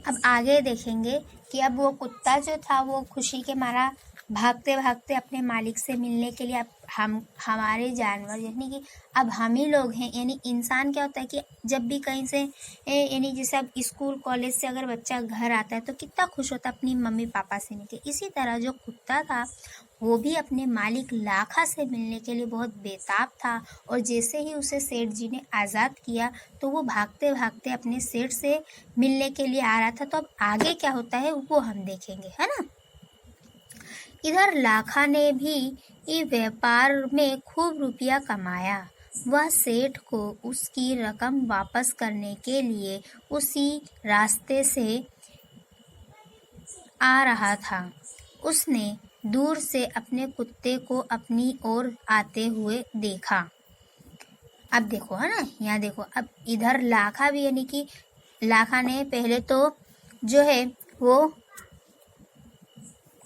अब आगे देखेंगे कि अब वो कुत्ता जो था वो खुशी के मारा भागते भागते अपने मालिक से मिलने के लिए, अब हमारे जानवर यानी कि अब हम ही लोग हैं, यानी इंसान क्या होता है कि जब भी कहीं से यानी जैसे अब स्कूल कॉलेज से अगर बच्चा घर आता है तो कितना खुश होता है अपनी मम्मी पापा से मिलके। इसी तरह जो कुत्ता था वो भी अपने मालिक लाखा से मिलने के लिए बहुत बेताब था, और जैसे ही उसे सेठ जी ने आज़ाद किया तो वो भागते भागते अपने सेठ से मिलने के लिए आ रहा था। तो अब आगे क्या होता है वो हम देखेंगे, है ना। इधर लाखा ने भी व्यापार में खूब रुपया कमाया। वह सेठ को उसकी रकम वापस करने के लिए उसी रास्ते से आ रहा था। उसने दूर से अपने कुत्ते को अपनी ओर आते हुए देखा। अब देखो, है ना, यहाँ देखो, अब इधर लाखा भी, यानी कि लाखा ने पहले तो जो है वो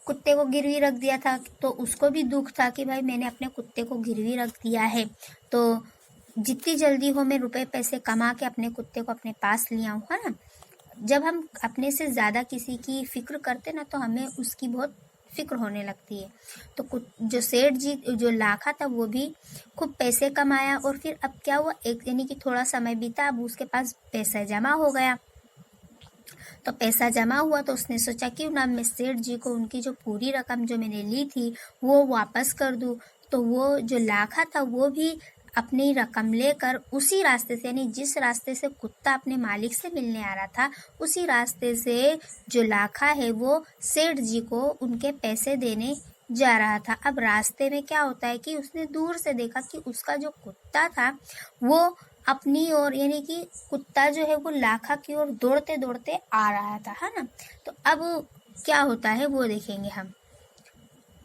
कुत्ते को गिरवी रख दिया था, तो उसको भी दुख था कि भाई मैंने अपने कुत्ते को गिरवी रख दिया है, तो जितनी जल्दी हो मैं रुपए पैसे कमा के अपने कुत्ते को अपने पास ले आऊँ, है ना। जब हम अपने से ज़्यादा किसी की फिक्र करते ना तो हमें उसकी बहुत फिक्र होने लगती है। तो जो सेठ जी जो लाखा था वो भी खूब पैसे कमाया, और फिर अब क्या हुआ, एक यानी कि थोड़ा समय बीता, अब उसके पास पैसा जमा हो गया। तो पैसा जमा हुआ तो उसने सोचा क्यों ना मैं सेठ जी को उनकी जो पूरी रकम जो मैंने ली थी वो वापस कर दूं। तो वो जो लाखा था वो भी अपनी रकम लेकर उसी रास्ते से, यानी जिस रास्ते से कुत्ता अपने मालिक से मिलने आ रहा था उसी रास्ते से जो लाखा है वो सेठ जी को उनके पैसे देने जा रहा था। अब रास्ते में क्या होता है कि उसने दूर से देखा कि उसका जो कुत्ता था वो अपनी ओर, यानी कि कुत्ता जो है वो लाखा की ओर दौड़ते दौड़ते आ रहा था, है ना। तो अब क्या होता है वो देखेंगे हम।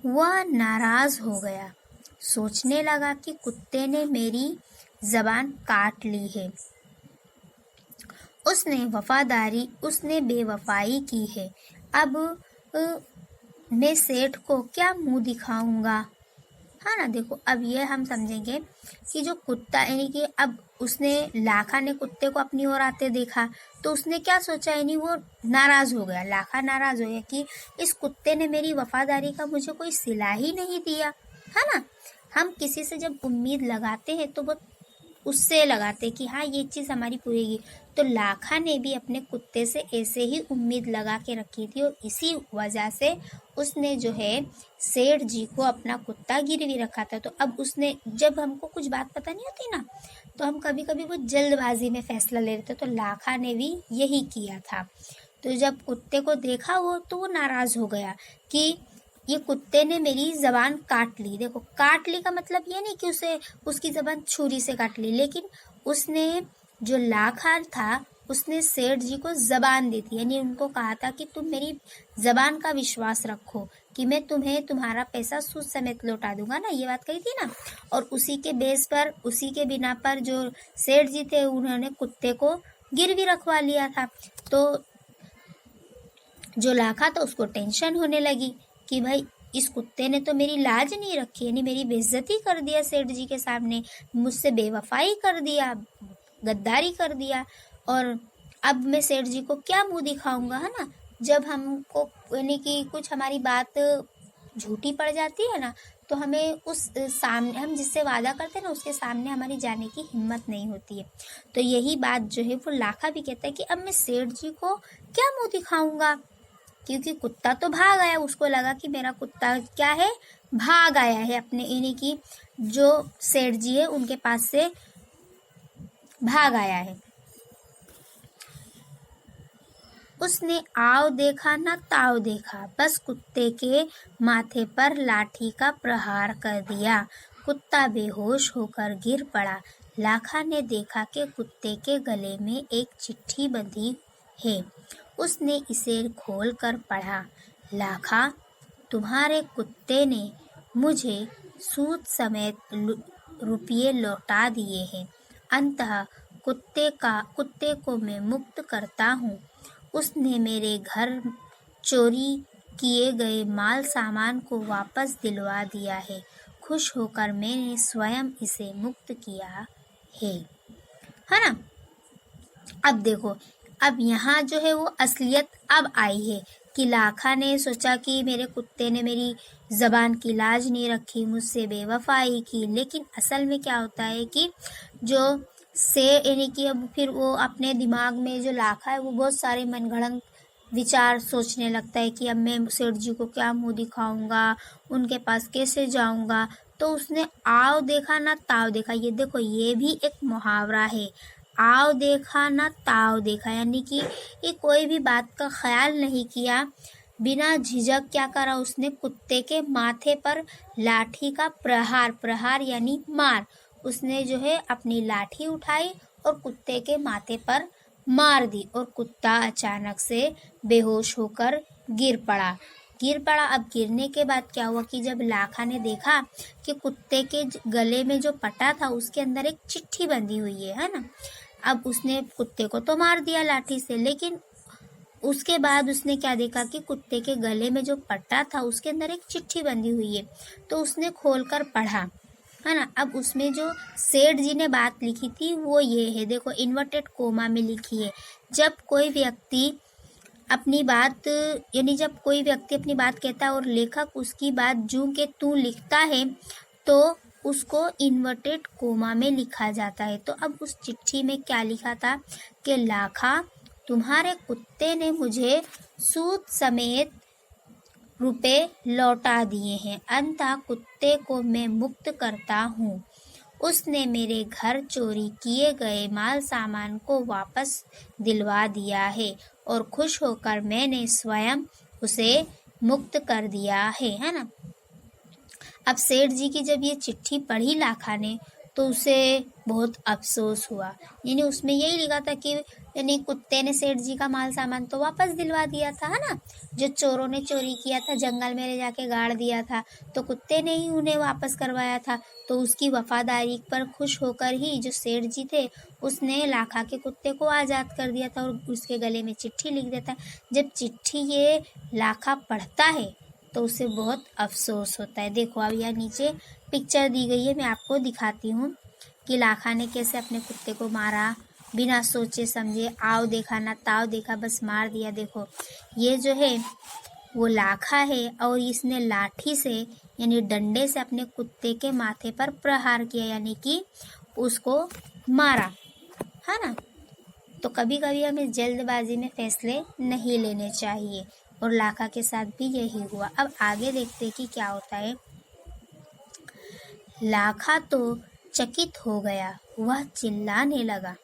वह नाराज हो गया, सोचने लगा कि कुत्ते ने मेरी जबान काट ली है, उसने बेवफाई की है। अब मैं सेठ को क्या मुंह दिखाऊंगा, है ना। देखो, अब ये हम समझेंगे कि जो कुत्ता, यानी कि अब उसने लाखा ने कुत्ते को अपनी ओर आते देखा तो उसने क्या सोचा, यानी वो नाराज हो गया, लाखा नाराज हो गया कि इस कुत्ते ने मेरी वफादारी का मुझे कोई सिला ही नहीं दिया, है ना। हम किसी से जब उम्मीद लगाते हैं तो वो उससे लगाते कि हाँ ये चीज़ हमारी पूरेगी। तो लाखा ने भी अपने कुत्ते से ऐसे ही उम्मीद लगा के रखी थी, और इसी वजह से उसने जो है सेठ जी को अपना कुत्ता गिरवी रखा था। तो अब उसने, जब हमको कुछ बात पता नहीं होती ना तो हम कभी कभी वो जल्दबाजी में फैसला ले लेते, तो लाखा ने भी यही किया था। तो जब कुत्ते को देखा वो नाराज हो गया कि ये कुत्ते ने मेरी जबान काट ली। देखो, काट ली का मतलब ये नहीं कि उसे उसकी जबान छुरी से काट ली, लेकिन उसने जो लाखा था उसने सेठ जी को जबान दी थी, यानी उनको कहा था कि तुम मेरी जबान का विश्वास रखो कि मैं तुम्हें तुम्हारा पैसा सूद समेत लौटा दूंगा ना, ये बात कही थी ना। और उसी के बेस पर, उसी के बिना पर जो सेठ जी थे उन्होंने कुत्ते को गिरवी रखवा लिया था। तो जो लाखा था उसको टेंशन होने लगी कि भाई इस कुत्ते ने तो मेरी लाज नहीं रखी, यानी मेरी बेइज्जती कर दिया सेठ जी के सामने, मुझसे बेवफाई कर दिया, गद्दारी कर दिया, और अब मैं सेठ जी को क्या मुंह दिखाऊंगा, है ना। जब हमको यानी कि कुछ हमारी बात झूठी पड़ जाती है ना तो हमें उस सामने, हम जिससे वादा करते हैं ना उसके सामने हमारी जाने की हिम्मत नहीं होती है। तो यही बात जो है वो लाखा भी कहता है कि अब मैं सेठ जी को क्या मुंह दिखाऊंगा, क्योंकि कुत्ता तो भाग आया, उसको लगा कि मेरा कुत्ता क्या है, भाग आया है अपने, यानी कि जो सेठ जी है उनके पास से भाग आया है। उसने आओ देखा ना ताव देखा, बस कुत्ते के माथे पर लाठी का प्रहार कर दिया। कुत्ता बेहोश होकर गिर पड़ा। लाखा ने देखा कि कुत्ते के गले में एक चिट्ठी बंधी है। उसने इसे खोलकर पढ़ा। लाखा, तुम्हारे कुत्ते ने मुझे सूद समेत रुपये लौटा दिए हैं। अंततः कुत्ते को मैं मुक्त करता हूँ। उसने मेरे घर चोरी किए गए माल सामान को वापस दिलवा दिया है। खुश होकर मैंने स्वयं इसे मुक्त किया है ना। अब देखो, अब यहाँ जो है वो असलियत अब आई है कि लाखा ने सोचा कि मेरे कुत्ते ने मेरी ज़बान की लाज नहीं रखी, मुझसे बेवफाई की। लेकिन असल में क्या होता है कि जो से यानी कि अब फिर वो अपने दिमाग में जो लाखा है वो बहुत सारे मनगढ़ंत विचार सोचने लगता है कि अब मैं सेठ जी को क्या मुंह दिखाऊंगा, उनके पास कैसे जाऊंगा। तो उसने आव देखा ना ताव देखा। ये देखो, ये भी एक मुहावरा है, आव देखा ना ताव देखा, यानी कि ये कोई भी बात का ख्याल नहीं किया, बिना झिझक क्या करा उसने, कुत्ते के माथे पर लाठी का प्रहार, प्रहार यानी मार, उसने जो है अपनी लाठी उठाई और कुत्ते के माथे पर मार दी और कुत्ता अचानक से बेहोश होकर गिर पड़ा। अब गिरने के बाद क्या हुआ कि जब लाखा ने देखा कि कुत्ते के गले में जो पटा था उसके अंदर एक चिट्ठी बंधी हुई है ना। अब उसने कुत्ते को तो मार दिया लाठी से, लेकिन उसके बाद उसने क्या देखा कि कुत्ते के गले में जो पट्टा था उसके अंदर एक चिट्ठी बंधी हुई है। तो उसने खोलकर पढ़ा, है ना। अब उसमें जो सेठ जी ने बात लिखी थी वो ये है, देखो इन्वर्टेड कोमा में लिखी है। जब कोई व्यक्ति अपनी बात यानी जब कोई व्यक्ति अपनी बात कहता है और लेखक उसकी बात जूं के तूं लिखता है तो उसको इन्वर्टेड कोमा में लिखा जाता है। तो अब उस चिट्ठी में क्या लिखा था कि लाखा, तुम्हारे कुत्ते ने मुझे सूद समेत रुपए लौटा दिए हैं, अंततः कुत्ते को मैं मुक्त करता हूँ। उसने मेरे घर चोरी किए गए माल सामान को वापस दिलवा दिया है और खुश होकर मैंने स्वयं उसे मुक्त कर दिया है ना। अब सेठ जी की जब ये चिट्ठी पढ़ी लाखा ने तो उसे बहुत अफसोस हुआ। यानी उसमें यही लिखा था कि यानी कुत्ते ने सेठ जी का माल सामान तो वापस दिलवा दिया था, है ना। जो चोरों ने चोरी किया था, जंगल में ले जाके गाड़ दिया था, तो कुत्ते ने ही उन्हें वापस करवाया था। तो उसकी वफादारी पर खुश होकर ही जो सेठ जी थे उसने लाखा के कुत्ते को आज़ाद कर दिया था और उसके गले में चिट्ठी लिख देता है। जब चिट्ठी ये लाखा पढ़ता है तो उसे बहुत अफसोस होता है। देखो अब यह नीचे पिक्चर दी गई है, मैं आपको दिखाती हूँ कि लाखा ने कैसे अपने कुत्ते को मारा, बिना सोचे समझे, आव देखा ना ताव देखा, बस मार दिया। देखो ये जो है वो लाखा है और इसने लाठी से यानी डंडे से अपने कुत्ते के माथे पर प्रहार किया, यानी कि उसको मारा, है ना। तो कभी कभी हमें जल्दबाजी में फैसले नहीं लेने चाहिए और लाखा के साथ भी यही हुआ। अब आगे देखते कि क्या होता है। लाखा तो चकित हो गया, वह चिल्लाने लगा,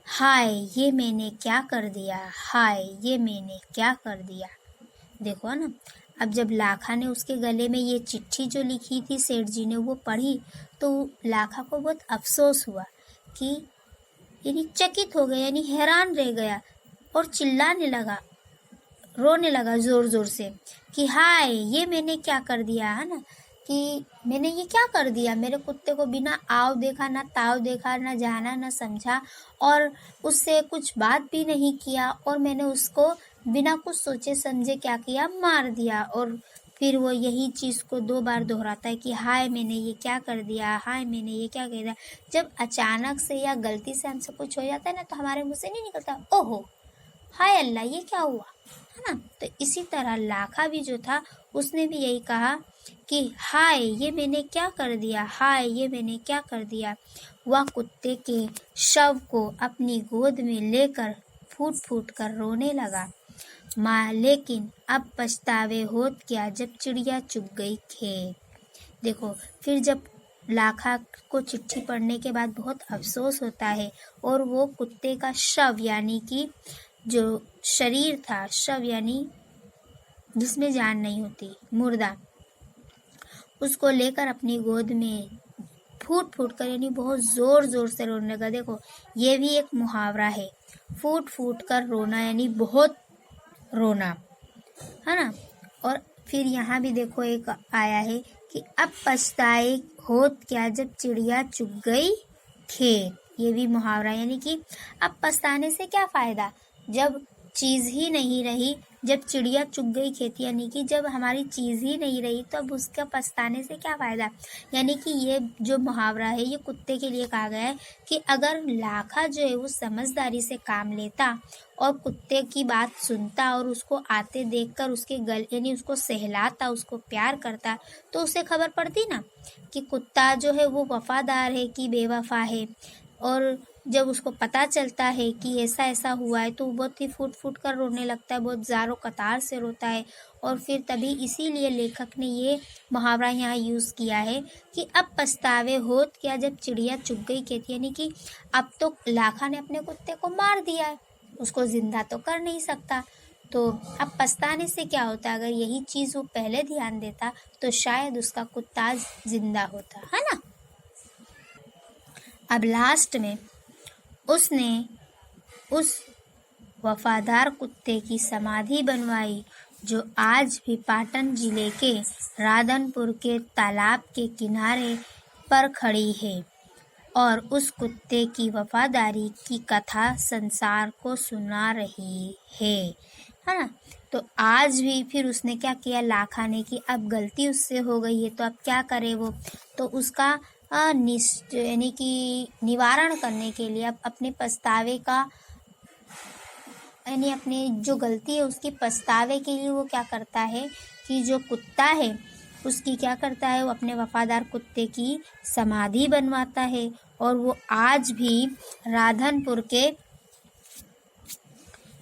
हाय ये मैंने क्या कर दिया, हाय ये मैंने क्या कर दिया। देखो ना, अब जब लाखा ने उसके गले में ये चिट्ठी जो लिखी थी सेठ जी ने वो पढ़ी तो लाखा को बहुत अफसोस हुआ कि यानी चकित हो गया, यानी हैरान रह गया और चिल्लाने लगा, रोने लगा जोर जोर से कि हाय ये मैंने क्या कर दिया, है ना, कि मैंने ये क्या कर दिया। मेरे कुत्ते को बिना आव देखा ना ताव देखा, ना जाना ना समझा और उससे कुछ बात भी नहीं किया और मैंने उसको बिना कुछ सोचे समझे क्या किया, मार दिया। और फिर वो यही चीज़ को 2 बार दोहराता है कि हाय मैंने ये क्या कर दिया, हाय मैंने ये क्या कर दिया। जब अचानक से या गलती से हमसे कुछ हो जाता है ना तो हमारे मुँह से नहीं निकलता ओहो हाय अल्लाह ये क्या हुआ, है ना। तो इसी तरह लाखा भी जो था उसने भी यही कहा कि हाय ये मैंने क्या कर दिया, हाय ये मैंने क्या कर दिया। वह कुत्ते के शव को अपनी गोद में लेकर फूट फूट कर रोने लगा। माँ लेकिन अब पछतावे होत क्या जब चिड़िया चुग गई खेत। देखो फिर जब लाखा को चिट्ठी पढ़ने के बाद बहुत अफसोस होता है और वो कुत्ते का शव यानी कि जो शरीर था, शव यानी जिसमें जान नहीं होती, मुर्दा, उसको लेकर अपनी गोद में फूट फूट कर यानी बहुत जोर जोर से रोने लगा। देखो ये भी एक मुहावरा है, फूट फूट कर रोना यानी बहुत रोना, है ना। और फिर यहाँ भी देखो एक आया है कि अब पछताए होत क्या जब चिड़िया चुग गई खेत। ये भी मुहावरा यानी कि अब पछताने से क्या फायदा, जब चीज़ ही नहीं रही, जब चिड़िया चुग गई खेत, यानी कि जब हमारी चीज़ ही नहीं रही तो अब उसका पछताने से क्या फ़ायदा। यानी कि ये जो मुहावरा है ये कुत्ते के लिए कहा गया है कि अगर लाखा जो है वो समझदारी से काम लेता और कुत्ते की बात सुनता और उसको आते देखकर उसके गल यानी उसको सहलाता, उसको प्यार करता, तो उसे खबर पड़ती ना कि कुत्ता जो है वो वफादार है कि बेवफा है। और जब उसको पता चलता है कि ऐसा ऐसा हुआ है तो वो बहुत ही फूट फूट कर रोने लगता है, बहुत ज़ारो कतार से रोता है। और फिर तभी इसीलिए लेखक ने ये मुहावरा यहाँ यूज़ किया है कि अब पछतावे होत क्या जब चिड़िया चुग गई खेत, यानी कि अब तो लाखा ने अपने कुत्ते को मार दिया है, उसको ज़िंदा तो कर नहीं सकता, तो अब पछताने से क्या होता। अगर यही चीज़ वो पहले ध्यान देता तो शायद उसका कुत्ता आज जिंदा होता, है ना। अब लास्ट में उसने उस वफादार कुत्ते की समाधि बनवाई जो आज भी पाटन जिले के राधनपुर के तालाब के किनारे पर खड़ी है और उस कुत्ते की वफादारी की कथा संसार को सुना रही है ना। तो आज भी फिर उसने क्या किया, लाखा ने, कि अब गलती उससे हो गई है तो अब क्या करे वो, तो उसका यानी कि निवारण करने के लिए अब अपने पछतावे का यानी अपनी जो गलती है उसकी पछतावे के लिए वो क्या करता है कि जो कुत्ता है उसकी क्या करता है, वो अपने वफादार कुत्ते की समाधि बनवाता है। और वो आज भी राधनपुर के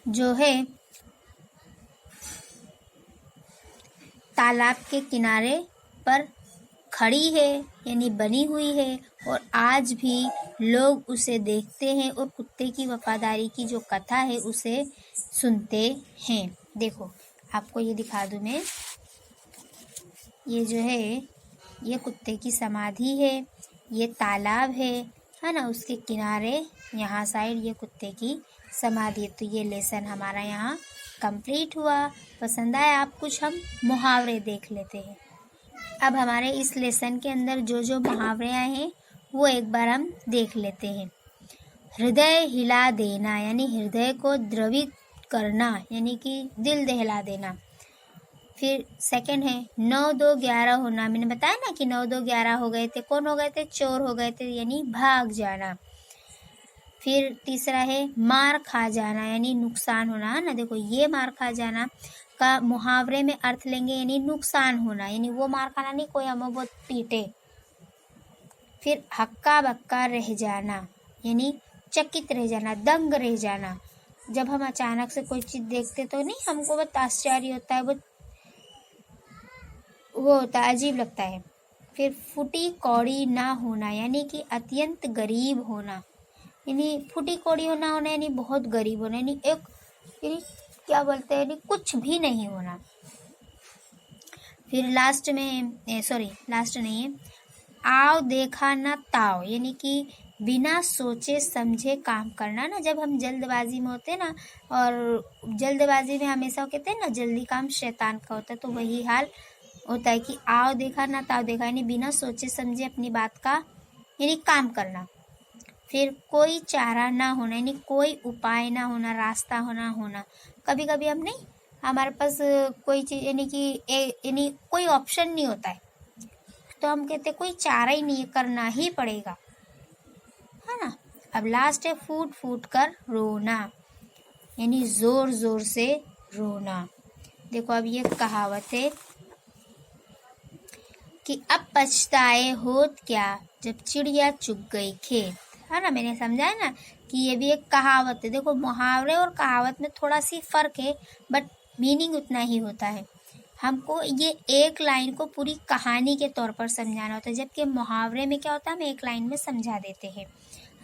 जो है तालाब के किनारे पर खड़ी है, यानी बनी हुई है। और आज भी लोग उसे देखते हैं और कुत्ते की वफादारी की जो कथा है उसे सुनते हैं। देखो आपको ये दिखा दूँ मैं, ये जो है ये कुत्ते की समाधि है, ये तालाब है ना, उसके किनारे यहाँ साइड ये कुत्ते की समाधि है। तो ये लेसन हमारा यहाँ कंप्लीट हुआ। पसंद आया आप, कुछ हम मुहावरे देख लेते हैं। अब हमारे इस लेसन के अंदर जो जो मुहावरे आए हैं वो एक बार हम देख लेते हैं। हृदय हिला देना यानी हृदय को द्रवित करना, यानी कि दिल दहला देना। फिर सेकंड है 9 2 11 होना, मैंने बताया ना कि 9 2 11 हो गए थे, कौन हो गए थे, चोर हो गए थे, यानी भाग जाना। फिर तीसरा है मार खा जाना, यानी नुकसान होना, है ना। देखो ये मार खा जाना का मुहावरे में अर्थ लेंगे यानी नुकसान होना, यानी वो मार खाना नहीं, कोई हमें बहुत पीटे। फिर हक्का बक्का रह जाना, यानी चकित रह जाना, दंग रह जाना। जब हम अचानक से कोई चीज़ देखते तो नहीं हमको बहुत आश्चर्य होता है, बहुत वो होता है, अजीब लगता है। फिर फूटी कौड़ी ना होना, यानी कि अत्यंत गरीब होना, यानी फूटी कौड़ी होना यानी बहुत गरीब होना, यानी यानी क्या बोलते हैं, यानी कुछ भी नहीं होना। फिर लास्ट में लास्ट नहीं है, आओ देखा ना ताओ, यानी कि बिना सोचे समझे काम करना ना। जब हम जल्दबाजी में होते हैं ना, और जल्दबाजी में हमेशा कहते हैं ना जल्दी काम शैतान का होता है, तो वही हाल होता है कि आओ देखा ना ताओ देखा, यानी बिना सोचे समझे अपनी बात का यानी काम करना। फिर कोई चारा ना होना, यानी कोई उपाय ना होना, रास्ता होना। कभी कभी हम नहीं, हमारे पास कोई चीज़ यानी कि यानी कोई ऑप्शन नहीं होता है, तो हम कहते कोई चारा ही नहीं है, करना ही पड़ेगा, है ना। अब लास्ट है फूट फूट कर रोना, यानी जोर जोर से रोना। देखो अब ये कहावत है कि अब पछताए होत क्या जब चिड़िया चुग गई खेत, है ना। मैंने समझाया ना कि ये भी एक कहावत है। देखो मुहावरे और कहावत में थोड़ा सी फर्क है, बट मीनिंग उतना ही होता है। हमको ये एक लाइन को पूरी कहानी के तौर पर समझाना होता है, जबकि मुहावरे में क्या होता है हम एक लाइन में समझा देते हैं,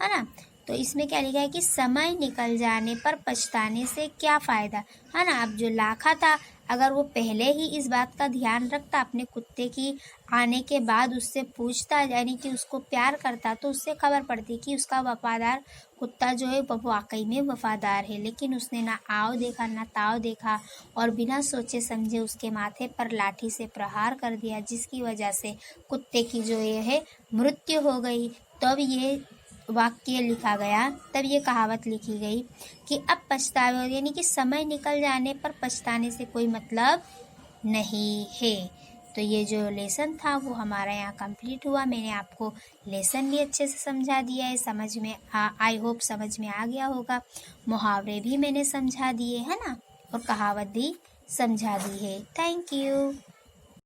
है ना। तो इसमें क्या लिखा है कि समय निकल जाने पर पछताने से क्या फ़ायदा, है ना। अब जो लाखा था अगर वो पहले ही इस बात का ध्यान रखता, अपने कुत्ते की आने के बाद उससे पूछता, यानी कि उसको प्यार करता, तो उससे खबर पड़ती कि उसका वफादार कुत्ता जो है वो वाकई में वफादार है। लेकिन उसने ना आओ देखा ना ताओ देखा और बिना सोचे समझे उसके माथे पर लाठी से प्रहार कर दिया, जिसकी वजह से कुत्ते की जो ये है मृत्यु हो गई। तब ये वाक्य लिखा गया, तब ये कहावत लिखी गई कि अब पछतावे, यानी कि समय निकल जाने पर पछताने से कोई मतलब नहीं है। तो ये जो लेसन था वो हमारा यहाँ कंप्लीट हुआ। मैंने आपको लेसन भी अच्छे से समझा दिया है, समझ में आई होप समझ में आ गया होगा। मुहावरे भी मैंने समझा दिए है ना, और कहावत भी समझा दी है। Thank you.